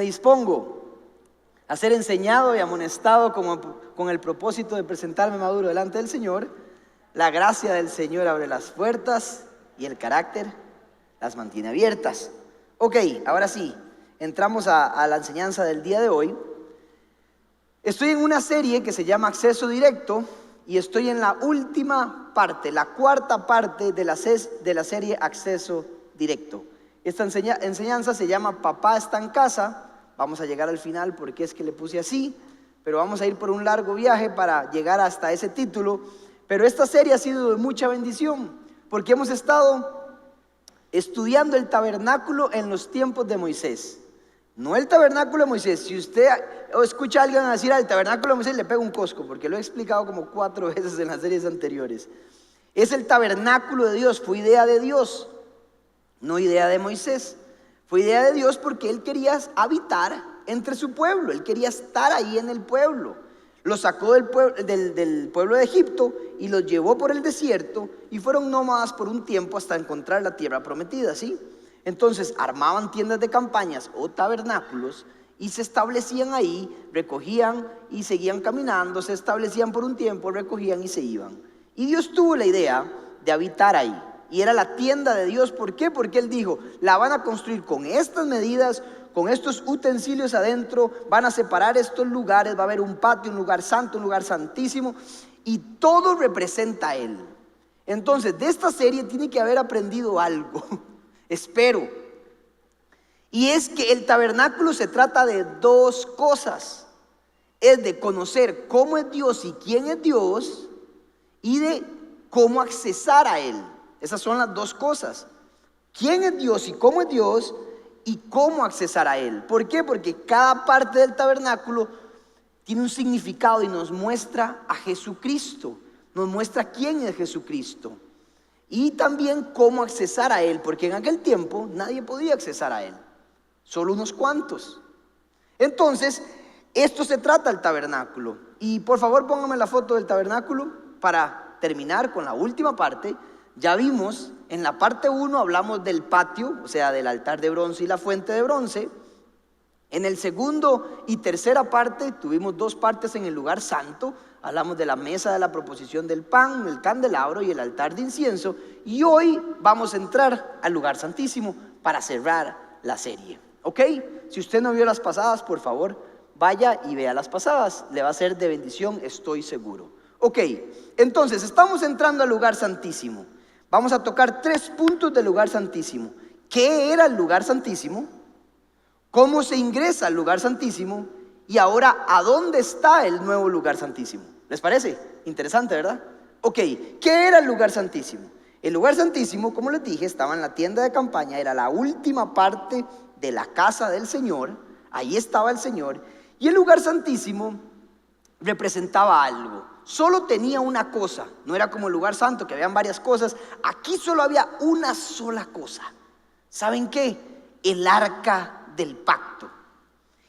dispongo a ser enseñado y amonestado con el propósito de presentarme maduro delante del Señor. La gracia del Señor abre las puertas y el carácter las mantiene abiertas. Ok, ahora sí, entramos a la enseñanza del día de hoy. Estoy en una serie que se llama Acceso Directo y estoy en la última parte, la cuarta parte de la serie Acceso Directo. Esta enseñanza se llama Papá está en casa. Vamos a llegar al final porque es que le puse así, pero vamos a ir por un largo viaje para llegar hasta ese título. Pero esta serie ha sido de mucha bendición porque hemos estado estudiando el tabernáculo en los tiempos de Moisés. No el tabernáculo de Moisés. Si usted escucha a alguien decir el tabernáculo de Moisés, le pega un cosco, porque lo he explicado como 4 veces en las series anteriores. Es el tabernáculo de Dios, fue idea de Dios, no idea de Moisés. Fue idea de Dios porque Él quería habitar entre su pueblo, Él quería estar ahí en el pueblo. Los sacó del pueblo de Egipto y los llevó por el desierto y fueron nómadas por un tiempo hasta encontrar la tierra prometida, ¿sí? Entonces armaban tiendas de campañas o tabernáculos y se establecían ahí, recogían y seguían caminando, se establecían por un tiempo, recogían y se iban. Y Dios tuvo la idea de habitar ahí. Y era la tienda de Dios. ¿Por qué? Porque Él dijo, la van a construir con estas medidas, con estos utensilios adentro, van a separar estos lugares, va a haber un patio, un lugar santo, un lugar santísimo, y todo representa a Él. Entonces, de esta serie tiene que haber aprendido algo, espero. Y es que el tabernáculo se trata de 2 cosas. Es de conocer cómo es Dios y quién es Dios, y de cómo accesar a Él. Esas son las 2 cosas. ¿Quién es Dios y cómo es Dios? Y cómo accesar a Él. ¿Por qué? Porque cada parte del tabernáculo tiene un significado y nos muestra a Jesucristo. Nos muestra quién es Jesucristo. Y también cómo accesar a Él. Porque en aquel tiempo nadie podía accesar a Él. Solo unos cuantos. Entonces, esto se trata del tabernáculo. Y por favor póngame la foto del tabernáculo para terminar con la última parte. Ya vimos, en la parte 1 hablamos del patio, o sea, del altar de bronce y la fuente de bronce. En el segundo y tercera parte, tuvimos 2 partes en el lugar santo. Hablamos de la mesa de la proposición del pan, el candelabro y el altar de incienso. Y hoy vamos a entrar al lugar santísimo para cerrar la serie. ¿Ok? Si usted no vio las pasadas, por favor, vaya y vea las pasadas. Le va a ser de bendición, estoy seguro. Ok, entonces estamos entrando al lugar santísimo. Vamos a tocar 3 puntos del lugar santísimo. ¿Qué era el lugar santísimo? ¿Cómo se ingresa al lugar santísimo? Y ahora, ¿a dónde está el nuevo lugar santísimo? ¿Les parece? Interesante, ¿verdad? Ok, ¿qué era el lugar santísimo? El lugar santísimo, como les dije, estaba en la tienda de campaña. Era la última parte de la casa del Señor. Ahí estaba el Señor. Y el lugar santísimo representaba algo. Solo tenía una cosa, no era como el lugar santo que habían varias cosas. Aquí solo había una sola cosa. ¿Saben qué? El arca del pacto.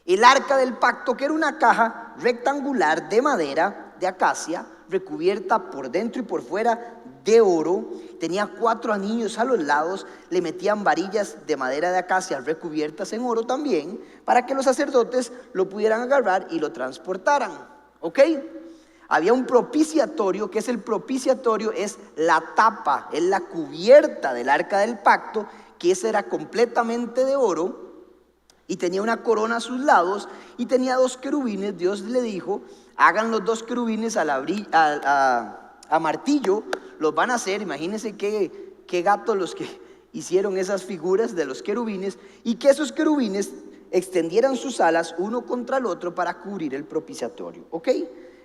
El arca del pacto, que era una caja rectangular de madera, de acacia, recubierta por dentro y por fuera de oro. Tenía 4 anillos a los lados, le metían varillas de madera de acacia recubiertas en oro también, para que los sacerdotes lo pudieran agarrar y lo transportaran. ¿Ok? Había un propiciatorio, que es el propiciatorio, es la tapa, es la cubierta del arca del pacto, que esa era completamente de oro y tenía una corona a sus lados y tenía 2 querubines. Dios le dijo, hagan los 2 querubines a martillo, los van a hacer. Imagínense qué gatos los que hicieron esas figuras de los querubines, y que esos querubines extendieran sus alas uno contra el otro para cubrir el propiciatorio. ¿Ok?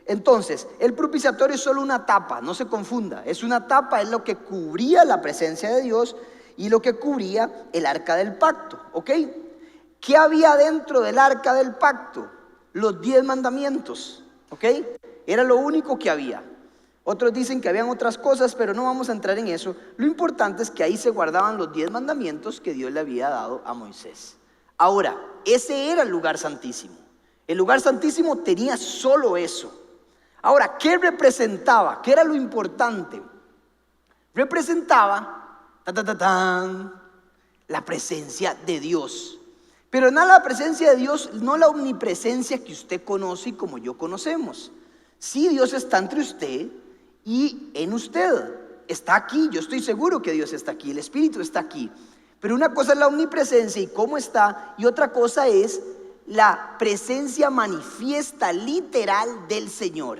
Entonces, el propiciatorio es solo una tapa, no se confunda. Es una tapa, es lo que cubría la presencia de Dios y lo que cubría el arca del pacto. ¿Ok? ¿Qué había dentro del arca del pacto? Los 10 mandamientos. ¿Ok? Era lo único que había. Otros dicen que habían otras cosas, pero no vamos a entrar en eso. Lo importante es que ahí se guardaban los 10 mandamientos que Dios le había dado a Moisés. Ahora, ese era el lugar santísimo. El lugar santísimo tenía solo eso. Ahora, ¿qué representaba? ¿Qué era lo importante? Representaba la presencia de Dios. Pero no la presencia de Dios, no la omnipresencia que usted conoce y como yo conocemos. Sí, Dios está entre usted y en usted. Está aquí, yo estoy seguro que Dios está aquí, el Espíritu está aquí. Pero una cosa es la omnipresencia y cómo está, y otra cosa es la presencia manifiesta, literal del Señor.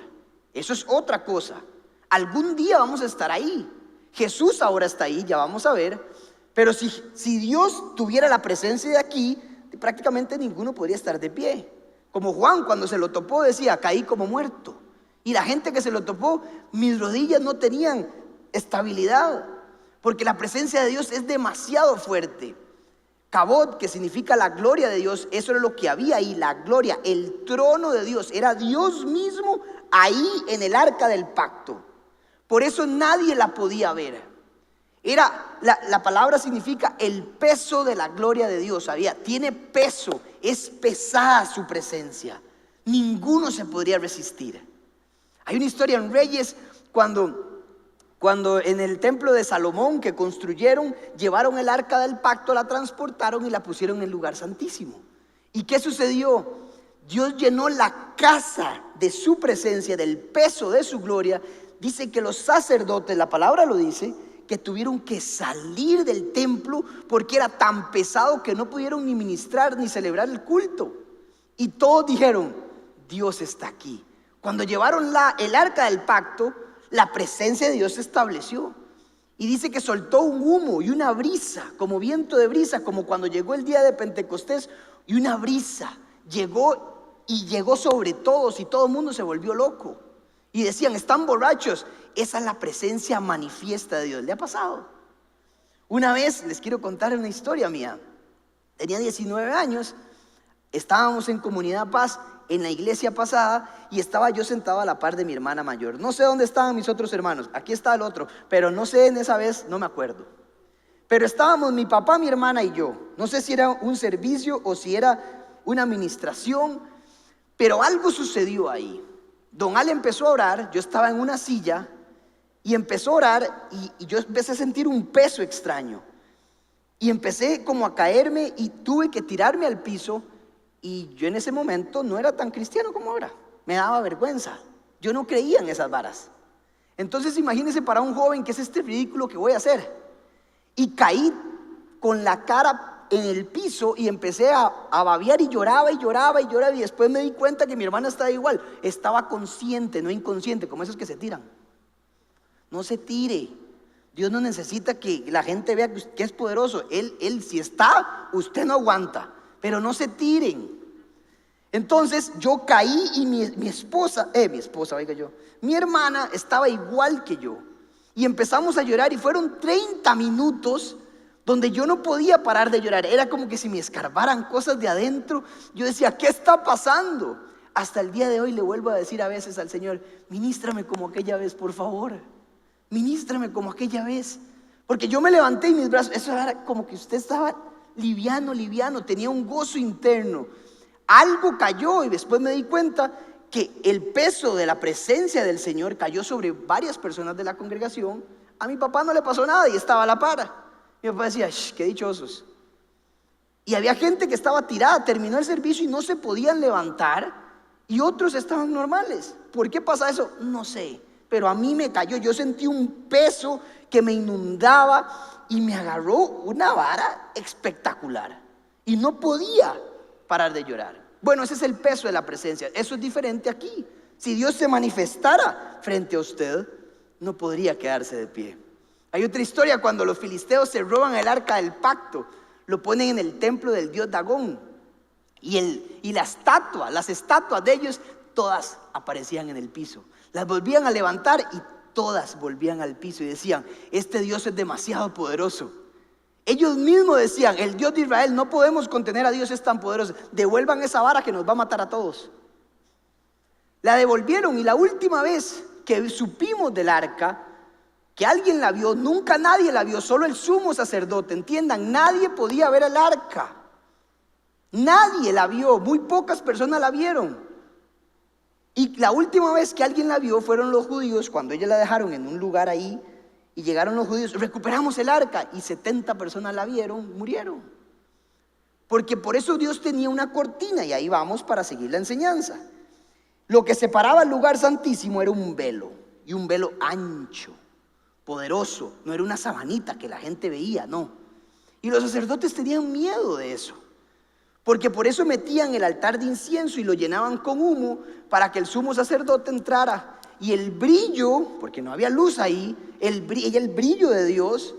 Eso es otra cosa. Algún día vamos a estar ahí. Jesús ahora está ahí, ya vamos a ver. Pero si Dios tuviera la presencia de aquí, prácticamente ninguno podría estar de pie. Como Juan, cuando se lo topó, decía: caí como muerto. Y la gente que se lo topó, mis rodillas no tenían estabilidad, porque la presencia de Dios es demasiado fuerte. Kabod, que significa la gloria de Dios, eso era lo que había ahí, la gloria, el trono de Dios, era Dios mismo ahí en el arca del pacto. Por eso nadie la podía ver. La palabra significa el peso de la gloria de Dios. Tiene peso, es pesada su presencia. Ninguno se podría resistir. Hay una historia en Reyes cuando en el templo de Salomón que construyeron, llevaron el arca del pacto, la transportaron y la pusieron en el lugar santísimo. ¿Y qué sucedió? Dios llenó la casa de su presencia, del peso de su gloria. Dice que los sacerdotes, la palabra lo dice, que tuvieron que salir del templo porque era tan pesado que no pudieron ni ministrar ni celebrar el culto. Y todos dijeron: Dios está aquí. Cuando llevaron el arca del pacto, la presencia de Dios se estableció. Y dice que soltó un humo y una brisa, como viento de brisa, como cuando llegó el día de Pentecostés. Y una brisa llegó sobre todos y todo el mundo se volvió loco. Y decían: están borrachos. Esa es la presencia manifiesta de Dios. ¿Le ha pasado? Una vez les quiero contar una historia mía. Tenía 19 años. Estábamos en Comunidad Paz, en la iglesia pasada, y estaba yo sentado a la par de mi hermana mayor. No sé dónde estaban mis otros hermanos. Aquí está el otro, pero no sé, en esa vez no me acuerdo. Pero estábamos mi papá, mi hermana y yo. No sé si era un servicio o si era una administración, pero algo sucedió ahí. Don Ale empezó a orar. Yo estaba en una silla y empezó a orar, y yo empecé a sentir un peso extraño. Y empecé como a caerme y tuve que tirarme al piso. Y yo en ese momento no era tan cristiano como ahora. Me daba vergüenza. Yo no creía en esas varas. Entonces imagínense para un joven: ¿qué es este ridículo que voy a hacer? Y caí con la cara en el piso y empecé a babear y lloraba y lloraba y lloraba. Y después me di cuenta que mi hermana estaba igual. Estaba consciente, no inconsciente, como esos que se tiran. No se tire. Dios no necesita que la gente vea que es poderoso. Él si está, usted no aguanta. Pero no se tiren. Entonces yo caí y mi esposa, oiga yo, mi hermana estaba igual que yo. Y empezamos a llorar y fueron 30 minutos donde yo no podía parar de llorar. Era como que si me escarbaran cosas de adentro. Yo decía: ¿qué está pasando? Hasta el día de hoy le vuelvo a decir a veces al Señor: ministrame como aquella vez, por favor. Ministrame como aquella vez. Porque yo me levanté y mis brazos, eso era como que usted estaba liviano, tenía un gozo interno. Algo cayó y después me di cuenta que el peso de la presencia del Señor cayó sobre varias personas de la congregación. A mi papá no le pasó nada y estaba a la par. Mi papá decía: qué dichosos. Y había gente que estaba tirada, terminó el servicio y no se podían levantar, y otros estaban normales. ¿Por qué pasa eso? No sé, pero a mí me cayó. Yo sentí un peso que me inundaba y me agarró una vara espectacular y no podía parar de llorar. Bueno, ese es el peso de la presencia. Eso es diferente aquí. Si Dios se manifestara frente a usted, no podría quedarse de pie. Hay otra historia cuando los filisteos se roban el arca del pacto. Lo ponen en el templo del dios Dagón, y las estatuas de ellos todas aparecían en el piso. Las volvían a levantar y todas volvían al piso y decían: este Dios es demasiado poderoso. Ellos mismos decían: el Dios de Israel, no podemos contener a Dios, es tan poderoso. Devuelvan esa vara que nos va a matar a todos. La devolvieron, y la última vez que supimos del arca, que alguien la vio, nunca nadie la vio, solo el sumo sacerdote. Entiendan, nadie podía ver el arca. Nadie la vio, muy pocas personas la vieron. Y la última vez que alguien la vio fueron los judíos, cuando ellos la dejaron en un lugar ahí, y llegaron los judíos: recuperamos el arca, y 70 personas la vieron, murieron. Porque por eso Dios tenía una cortina, y ahí vamos para seguir la enseñanza. Lo que separaba el lugar santísimo era un velo, y un velo ancho, poderoso. No era una sabanita que la gente veía, no. Y los sacerdotes tenían miedo de eso, porque por eso metían el altar de incienso y lo llenaban con humo para que el sumo sacerdote entrara. Y el brillo, porque no había luz ahí, el brillo de Dios,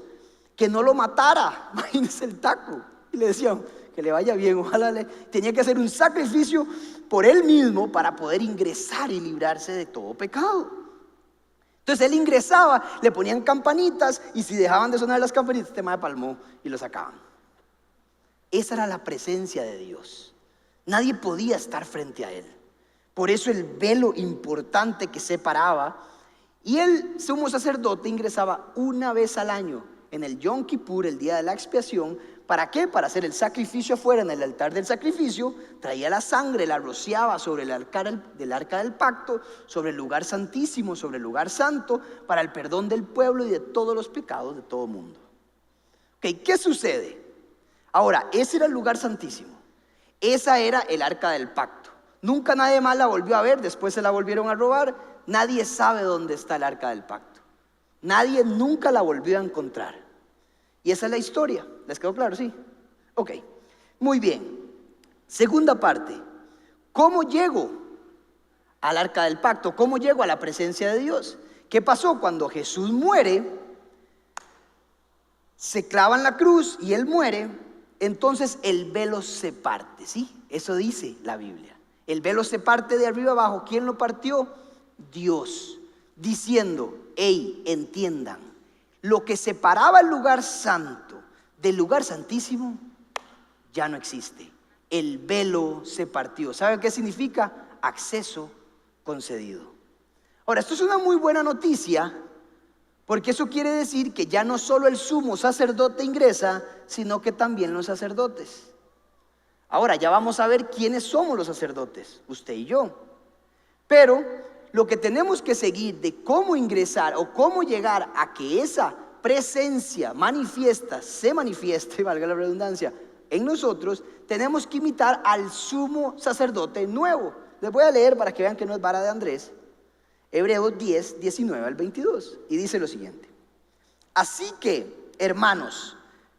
que no lo matara. Imagínense el taco. Y le decían, que le vaya bien, ojalá tenía que hacer un sacrificio por él mismo para poder ingresar y librarse de todo pecado. Entonces él ingresaba, le ponían campanitas, y si dejaban de sonar las campanitas, este mae palmó y lo sacaban. Esa era la presencia de Dios. Nadie podía estar frente a él. Por eso el velo importante que separaba. Y el sumo sacerdote ingresaba una vez al año en el Yom Kippur, el día de la expiación. ¿Para qué? Para hacer el sacrificio afuera en el altar del sacrificio. Traía la sangre, la rociaba sobre el arca del pacto, sobre el lugar santísimo, sobre el lugar santo, para el perdón del pueblo y de todos los pecados de todo mundo. Ok, ¿qué sucede? Ahora, ese era el lugar santísimo. Esa era el arca del pacto. Nunca nadie más la volvió a ver, después se la volvieron a robar. Nadie sabe dónde está el arca del pacto. Nadie nunca la volvió a encontrar. Y esa es la historia. ¿Les quedó claro? Sí. Ok, muy bien. Segunda parte. ¿Cómo llego al arca del pacto? ¿Cómo llego a la presencia de Dios? ¿Qué pasó? Cuando Jesús muere, se clava en la cruz y él muere, entonces el velo se parte, ¿sí? Eso dice la Biblia. El velo se parte de arriba abajo. ¿Quién lo partió? Dios, diciendo, hey, entiendan, lo que separaba el lugar santo del lugar santísimo ya no existe. El velo se partió. ¿Saben qué significa? Acceso concedido. Ahora, esto es una muy buena noticia, porque eso quiere decir que ya no solo el sumo sacerdote ingresa, sino que también los sacerdotes. Ahora ya vamos a ver quiénes somos los sacerdotes, usted y yo. Pero lo que tenemos que seguir de cómo ingresar o cómo llegar a que esa presencia se manifieste, valga la redundancia, en nosotros, tenemos que imitar al sumo sacerdote nuevo. Les voy a leer para que vean que no es vara de Andrés. Hebreos 10, 19 al 22. Y dice lo siguiente: así que, hermanos,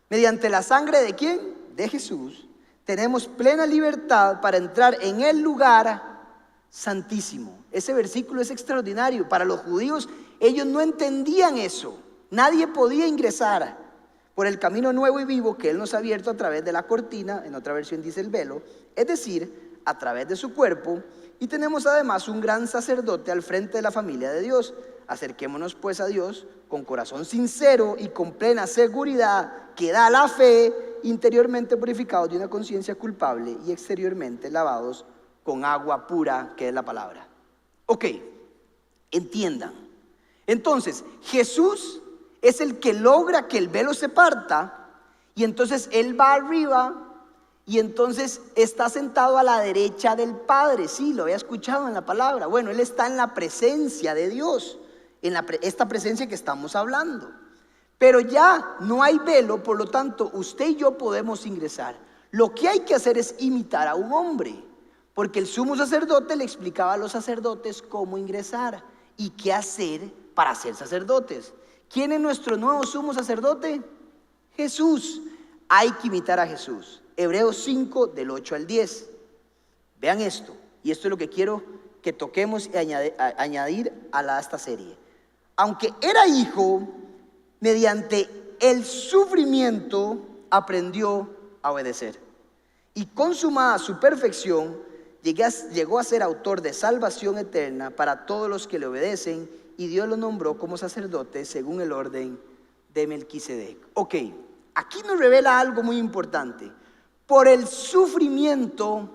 mediante la sangre de ¿quién? De Jesús, tenemos plena libertad para entrar en el lugar santísimo. Ese versículo es extraordinario. Para los judíos, ellos no entendían eso. Nadie podía ingresar por el camino nuevo y vivo que Él nos ha abierto a través de la cortina, en otra versión dice el velo, es decir, a través de su cuerpo. Y tenemos además un gran sacerdote al frente de la familia de Dios. Acerquémonos pues a Dios con corazón sincero y con plena seguridad que da la fe, interiormente purificados de una conciencia culpable y exteriormente lavados con agua pura, que es la palabra. Ok, entiendan. Entonces, Jesús es el que logra que el velo se parta, y entonces Él va arriba y entonces está sentado a la derecha del Padre. Sí, lo había escuchado en la palabra. Bueno, Él está en la presencia de Dios, en esta presencia que estamos hablando. Pero ya no hay velo, por lo tanto usted y yo podemos ingresar. Lo que hay que hacer es imitar a un hombre, porque el sumo sacerdote le explicaba a los sacerdotes cómo ingresar y qué hacer para ser sacerdotes. ¿Quién es nuestro nuevo sumo sacerdote? Jesús. Hay que imitar a Jesús. Hebreos 5 del 8 al 10. Vean esto, y esto es lo que quiero que toquemos y añadir a esta serie. Aunque era hijo, mediante el sufrimiento aprendió a obedecer, y consumada su perfección llegó a ser autor de salvación eterna para todos los que le obedecen, y Dios lo nombró como sacerdote según el orden de Melquisedec. Ok, aquí nos revela algo muy importante. Por el sufrimiento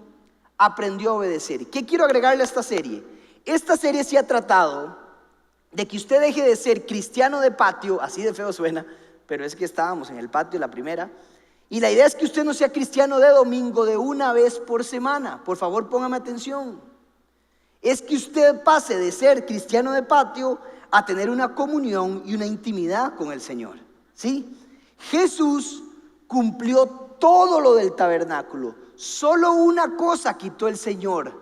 aprendió a obedecer. ¿Qué quiero agregarle a esta serie? Esta serie se ha tratado de que usted deje de ser cristiano de patio, así de feo suena, pero es que estábamos en el patio la primera. Y la idea es que usted no sea cristiano de domingo, de una vez por semana. Por favor, póngame atención. Es que usted pase de ser cristiano de patio a tener una comunión y una intimidad con el Señor. ¿Sí? Jesús cumplió todo lo del tabernáculo. Solo una cosa quitó el Señor,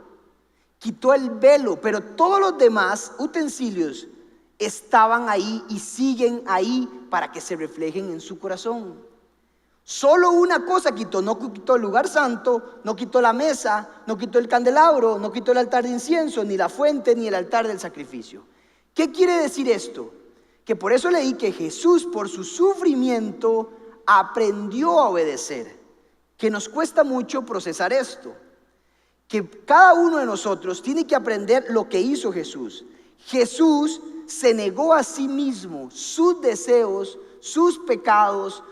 quitó el velo, pero todos los demás utensilios estaban ahí y siguen ahí para que se reflejen en su corazón. Solo una cosa quitó, no quitó el lugar santo, no quitó la mesa, no quitó el candelabro, no quitó el altar de incienso, ni la fuente, ni el altar del sacrificio. ¿Qué quiere decir esto? Que por eso leí que Jesús, por su sufrimiento, aprendió a obedecer. Que nos cuesta mucho procesar esto. Que cada uno de nosotros tiene que aprender lo que hizo Jesús. Jesús se negó a sí mismo, sus deseos, sus pecados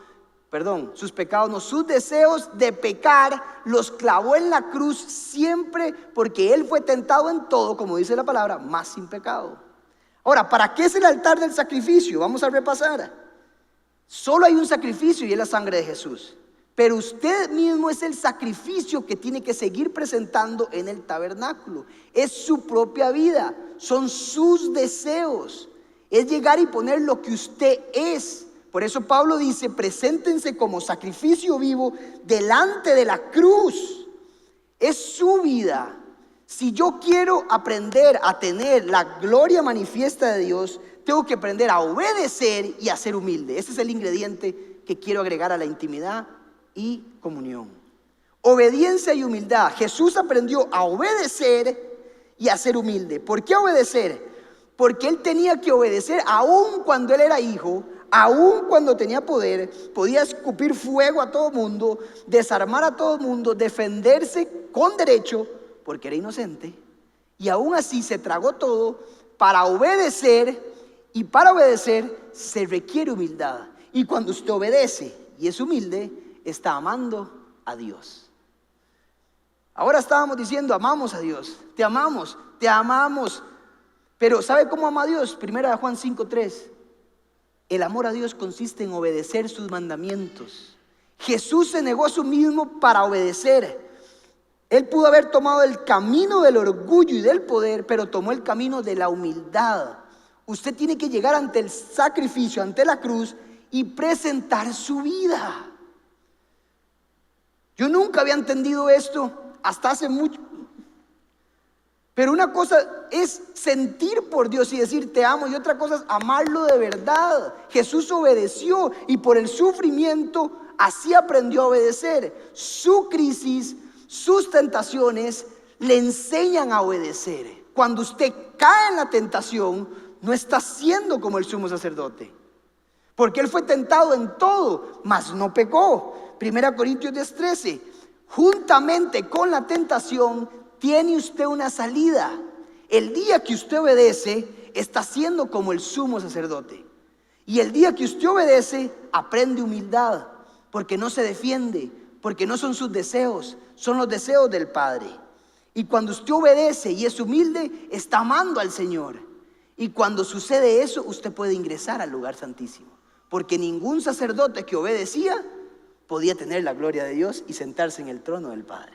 no, sus deseos de pecar, los clavó en la cruz siempre, porque Él fue tentado en todo, como dice la palabra, mas sin pecado. Ahora, ¿para qué es el altar del sacrificio? Vamos a repasar. Solo hay un sacrificio y es la sangre de Jesús. Pero usted mismo es el sacrificio que tiene que seguir presentando en el tabernáculo. Es su propia vida, son sus deseos. Es llegar y poner lo que usted es. Por eso Pablo dice, preséntense como sacrificio vivo delante de la cruz. Es su vida. Si yo quiero aprender a tener la gloria manifiesta de Dios, tengo que aprender a obedecer y a ser humilde. Ese es el ingrediente que quiero agregar a la intimidad y comunión. Obediencia y humildad. Jesús aprendió a obedecer y a ser humilde. ¿Por qué obedecer? Porque Él tenía que obedecer aún cuando Él era hijo. Aún cuando tenía poder, podía escupir fuego a todo mundo, desarmar a todo mundo, defenderse con derecho, porque era inocente. Y aún así se tragó todo para obedecer, y para obedecer se requiere humildad. Y cuando usted obedece y es humilde, está amando a Dios. Ahora estábamos diciendo, amamos a Dios, te amamos, te amamos. Pero ¿sabe cómo ama a Dios? Primera de Juan 5:3. El amor a Dios consiste en obedecer sus mandamientos. Jesús se negó a sí mismo para obedecer. Él pudo haber tomado el camino del orgullo y del poder, pero tomó el camino de la humildad. Usted tiene que llegar ante el sacrificio, ante la cruz, y presentar su vida. Yo nunca había entendido esto hasta hace mucho. Pero una cosa es sentir por Dios y decir te amo, y otra cosa es amarlo de verdad. Jesús obedeció y por el sufrimiento así aprendió a obedecer. Su crisis, sus tentaciones le enseñan a obedecer. Cuando usted cae en la tentación, no está siendo como el sumo sacerdote, porque Él fue tentado en todo, mas no pecó. 1 Corintios 10:13. Juntamente con la tentación tiene usted una salida. El día que usted obedece, está siendo como el sumo sacerdote. Y el día que usted obedece, aprende humildad, porque no se defiende, porque no son sus deseos, son los deseos del Padre. Y cuando usted obedece y es humilde, está amando al Señor. Y cuando sucede eso, usted puede ingresar al lugar santísimo, porque ningún sacerdote que obedecía podía tener la gloria de Dios y sentarse en el trono del Padre.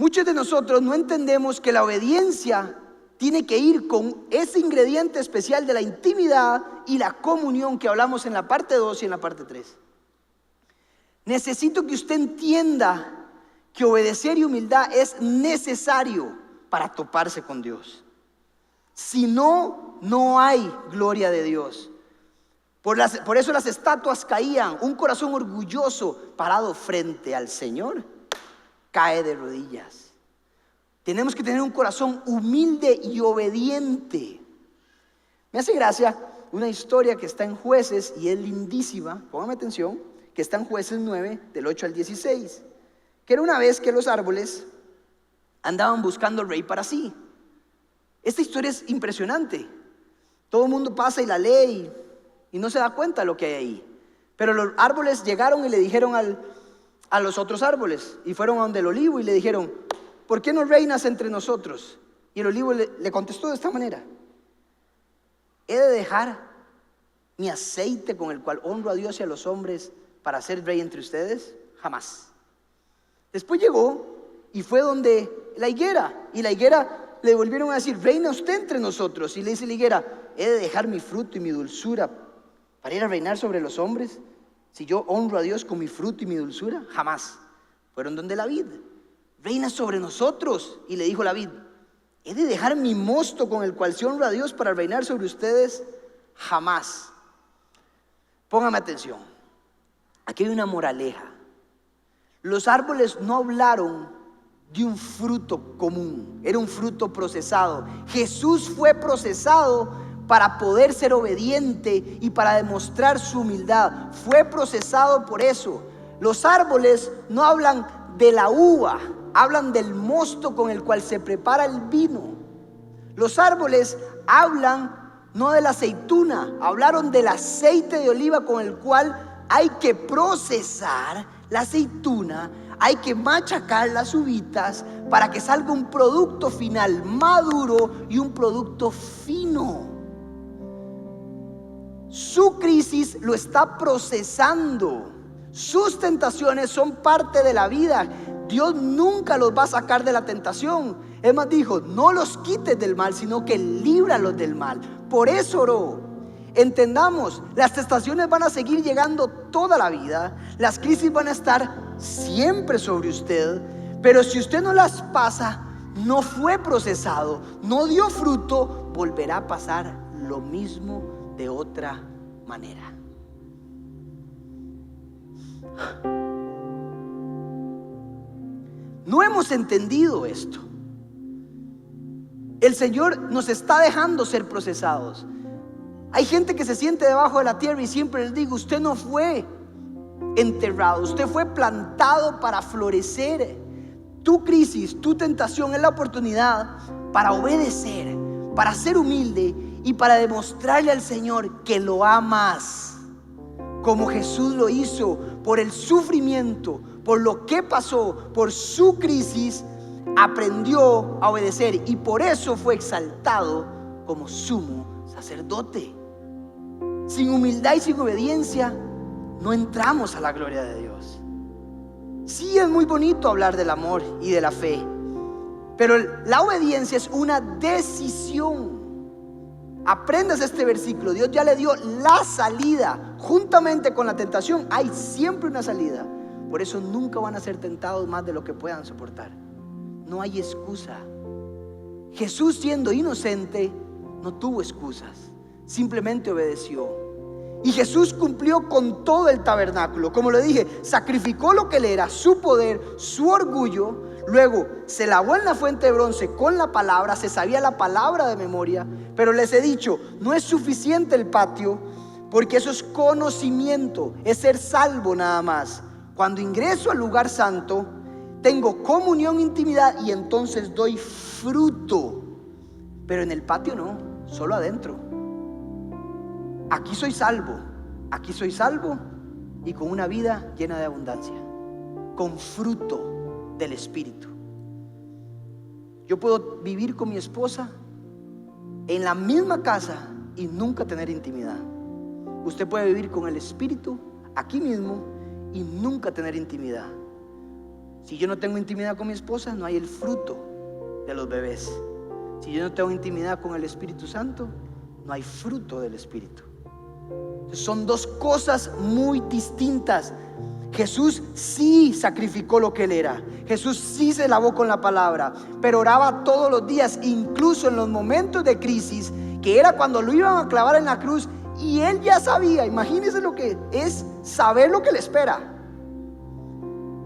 Muchos de nosotros no entendemos que la obediencia tiene que ir con ese ingrediente especial de la intimidad y la comunión que hablamos en la parte 2 y en la parte 3. Necesito que usted entienda que obedecer y humildad es necesario para toparse con Dios. Si no, no hay gloria de Dios. Por eso las estatuas caían. Un corazón orgulloso parado frente al Señor cae de rodillas. Tenemos que tener un corazón humilde y obediente. Me hace gracia una historia que está en Jueces y es lindísima, póngame atención, que está en Jueces 9, del 8 al 16, que era una vez que los árboles andaban buscando rey para sí. Esta historia es impresionante. Todo el mundo pasa y la lee y no se da cuenta de lo que hay ahí. Pero los árboles llegaron y le dijeron a los otros árboles, y fueron a donde el olivo y le dijeron: ¿por qué no reinas entre nosotros? Y el olivo le contestó de esta manera: ¿he de dejar mi aceite con el cual honro a Dios y a los hombres para ser rey entre ustedes? Jamás. Después llegó y fue donde la higuera, y la higuera le volvieron a decir: reina usted entre nosotros. Y le dice la higuera: ¿he de dejar mi fruto y mi dulzura para ir a reinar sobre los hombres? Si yo honro a Dios con mi fruto y mi dulzura, jamás. Fueron donde la vid: reina sobre nosotros. Y le dijo la vid: ¿he de dejar mi mosto con el cual se honra a Dios para reinar sobre ustedes? Jamás. Póngame atención. Aquí hay una moraleja. Los árboles no hablaron de un fruto común, era un fruto procesado. Jesús fue procesado para poder ser obediente y para demostrar su humildad. Fue procesado por eso. Los árboles no hablan de la uva, hablan del mosto con el cual se prepara el vino. Los árboles hablan no de la aceituna, hablaron del aceite de oliva con el cual hay que procesar la aceituna, hay que machacar las uvitas para que salga un producto final maduro y un producto fino. Su crisis lo está procesando. Sus tentaciones son parte de la vida. Dios nunca los va a sacar de la tentación. Es más, dijo: no los quites del mal, sino que líbralos del mal. Por eso oró. Entendamos, las tentaciones van a seguir llegando toda la vida. Las crisis van a estar siempre sobre usted. Pero si usted no las pasa, no fue procesado, no dio fruto, volverá a pasar lo mismo de otra manera. No hemos entendido esto. El Señor nos está dejando ser procesados. Hay gente que se siente debajo de la tierra y siempre les digo: usted no fue enterrado, usted fue plantado para florecer. Tu crisis, tu tentación es la oportunidad para obedecer, para ser humilde y para demostrarle al Señor que lo amas, como Jesús lo hizo por el sufrimiento, por lo que pasó, por su crisis. Aprendió a obedecer y por eso fue exaltado como sumo sacerdote. Sin humildad y sin obediencia no entramos a la gloria de Dios. Sí, es muy bonito hablar del amor y de la fe, pero la obediencia es una decisión. Aprendas este versículo. Dios ya le dio la salida. Juntamente con la tentación hay siempre una salida. Por eso nunca van a ser tentados más de lo que puedan soportar. No hay excusa. Jesús, siendo inocente, no tuvo excusas, simplemente obedeció. Y Jesús cumplió con todo el tabernáculo. Como le dije, sacrificó lo que él era, su poder, su orgullo. Luego se lavó en la fuente de bronce con la palabra, se sabía la palabra de memoria. Pero les he dicho, no es suficiente el patio, porque eso es conocimiento, es ser salvo nada más. Cuando ingreso al lugar santo, tengo comunión, intimidad, y entonces doy fruto. Pero en el patio no, solo adentro. Aquí soy salvo y con una vida llena de abundancia, con fruto del Espíritu. Yo puedo vivir con mi esposa en la misma casa y nunca tener intimidad. Usted puede vivir con el Espíritu aquí mismo y nunca tener intimidad. Si yo no tengo intimidad con mi esposa, no hay el fruto de los bebés. Si yo no tengo intimidad con el Espíritu Santo, no hay fruto del Espíritu. Son dos cosas muy distintas. Jesús sí sacrificó lo que él era. Jesús sí se lavó con la palabra, pero oraba todos los días, incluso en los momentos de crisis, que era cuando lo iban a clavar en la cruz. Y él ya sabía, imagínense lo que es saber lo que le espera.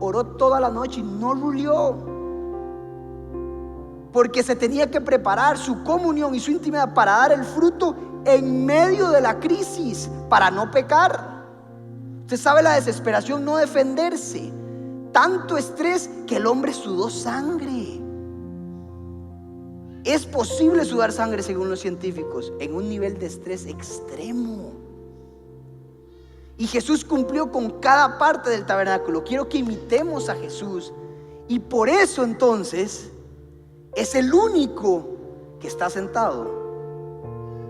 Oró toda la noche y no rulió, porque se tenía que preparar su comunión y su intimidad para dar el fruto en medio de la crisis, para no pecar. Usted sabe la desesperación, no defenderse. Tanto estrés que el hombre sudó sangre. Es posible sudar sangre, según los científicos, en un nivel de estrés extremo. Y Jesús cumplió con cada parte del tabernáculo. Quiero que imitemos a Jesús. Y por eso entonces es el único que está sentado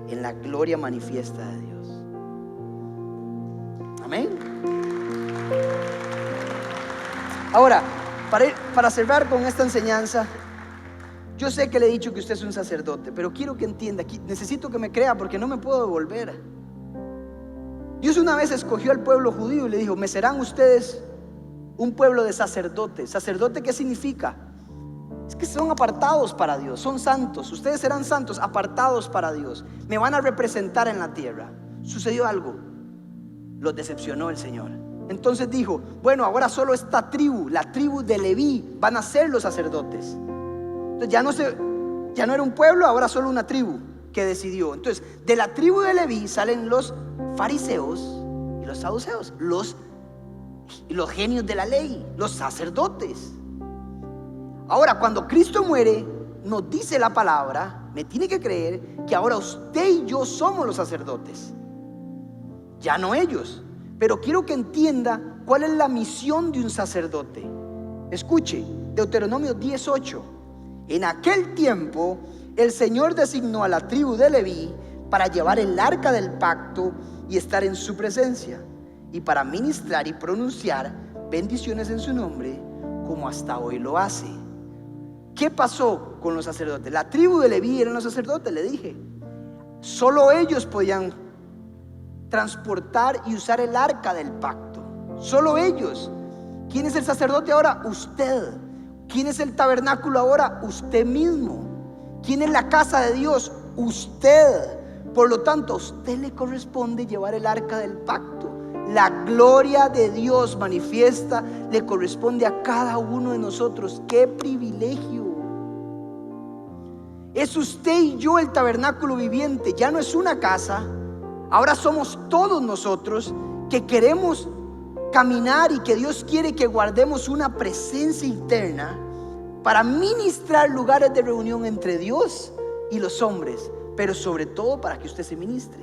en la gloria manifiesta de Dios. Amén. Ahora, para cerrar con esta enseñanza, yo sé que le he dicho que usted es un sacerdote, pero quiero que entienda, necesito que me crea porque no me puedo devolver. Dios una vez escogió al pueblo judío y le dijo: me serán ustedes un pueblo de sacerdotes. ¿Sacerdote qué significa? Es que son apartados para Dios, son santos. Ustedes serán santos, apartados para Dios. Me van a representar en la tierra. Sucedió algo, los decepcionó el Señor. Entonces dijo: bueno, ahora solo esta tribu, la tribu de Leví, van a ser los sacerdotes. Entonces ya no era un pueblo, ahora solo una tribu que decidió. Entonces de la tribu de Leví salen los fariseos y los saduceos, los genios de la ley, los sacerdotes. Ahora, cuando Cristo muere, nos dice la palabra, me tiene que creer, que ahora usted y yo somos los sacerdotes, ya no ellos. Pero quiero que entienda cuál es la misión de un sacerdote. Escuche, Deuteronomio 10:8. En aquel tiempo el Señor designó a la tribu de Leví para llevar el arca del pacto y estar en su presencia, y para ministrar y pronunciar bendiciones en su nombre, como hasta hoy lo hace. ¿Qué pasó con los sacerdotes? La tribu de Leví eran los sacerdotes, le dije. Solo ellos podían transportar y usar el arca del pacto. Solo ellos. ¿Quién es el sacerdote ahora? Usted. ¿Quién es el tabernáculo ahora? Usted mismo. ¿Quién es la casa de Dios? Usted. Por lo tanto, a usted le corresponde llevar el arca del pacto. La gloria de Dios manifiesta le corresponde a cada uno de nosotros. ¡Qué privilegio! Es usted y yo el tabernáculo viviente. Ya no es una casa. Ahora somos todos nosotros que queremos caminar y que Dios quiere que guardemos una presencia interna para ministrar lugares de reunión entre Dios y los hombres, pero sobre todo para que usted se ministre.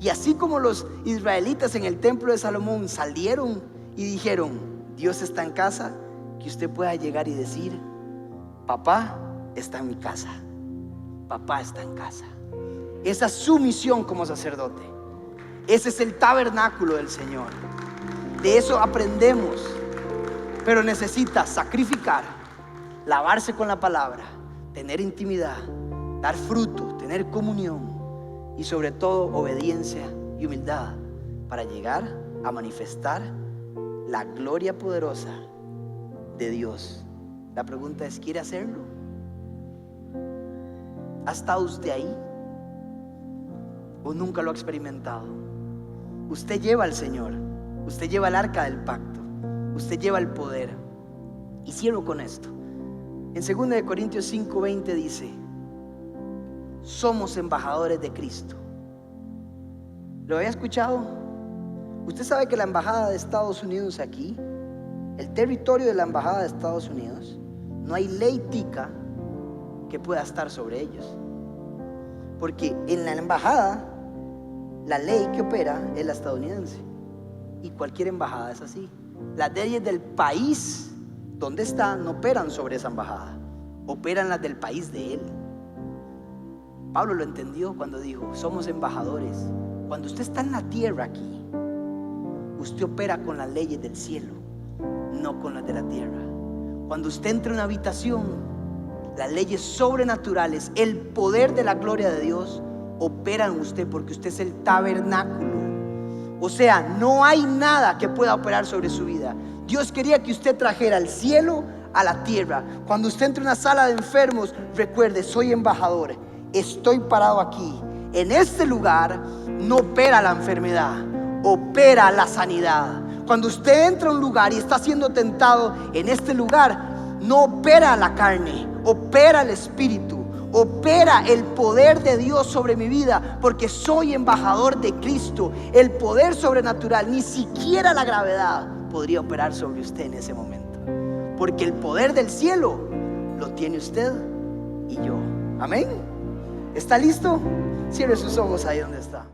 Y así como los israelitas en el templo de Salomón salieron y dijeron: Dios está en casa, que usted pueda llegar y decir: papá está en mi casa, papá está en casa. Esa es su misión como sacerdote. Ese es el tabernáculo del Señor. De eso aprendemos. Pero necesita sacrificar, lavarse con la palabra, tener intimidad, dar fruto, tener comunión y sobre todo obediencia y humildad para llegar a manifestar la gloria poderosa de Dios. La pregunta es: ¿quiere hacerlo? ¿Ha estado usted ahí? ¿O nunca lo ha experimentado? Usted lleva al Señor, usted lleva el arca del pacto, usted lleva el poder. Y cierro con esto. En 2 Corintios 5:20 dice: somos embajadores de Cristo. ¿Lo había escuchado? Usted sabe que la embajada de Estados Unidos aquí, el territorio de la embajada de Estados Unidos, no hay ley tica que pueda estar sobre ellos. Porque en la embajada, la ley que opera es la estadounidense. Y cualquier embajada es así. Las leyes del país donde está no operan sobre esa embajada, operan las del país de él. Pablo lo entendió cuando dijo: somos embajadores. Cuando usted está en la tierra aquí, usted opera con las leyes del cielo, no con las de la tierra. Cuando usted entra en una habitación, las leyes sobrenaturales, el poder de la gloria de Dios operan en usted, porque usted es el tabernáculo. O sea, no hay nada que pueda operar sobre su vida. Dios quería que usted trajera el cielo a la tierra. Cuando usted entre en una sala de enfermos, recuerde: soy embajador, estoy parado aquí. En este lugar no opera la enfermedad, opera la sanidad. Cuando usted entra a un lugar y está siendo tentado, en este lugar no opera la carne, opera el espíritu, opera el poder de Dios sobre mi vida, porque soy embajador de Cristo. El poder sobrenatural, ni siquiera la gravedad podría operar sobre usted en ese momento, porque el poder del cielo lo tiene usted y yo. Amén. ¿Está listo? Cierre sus ojos ahí donde está.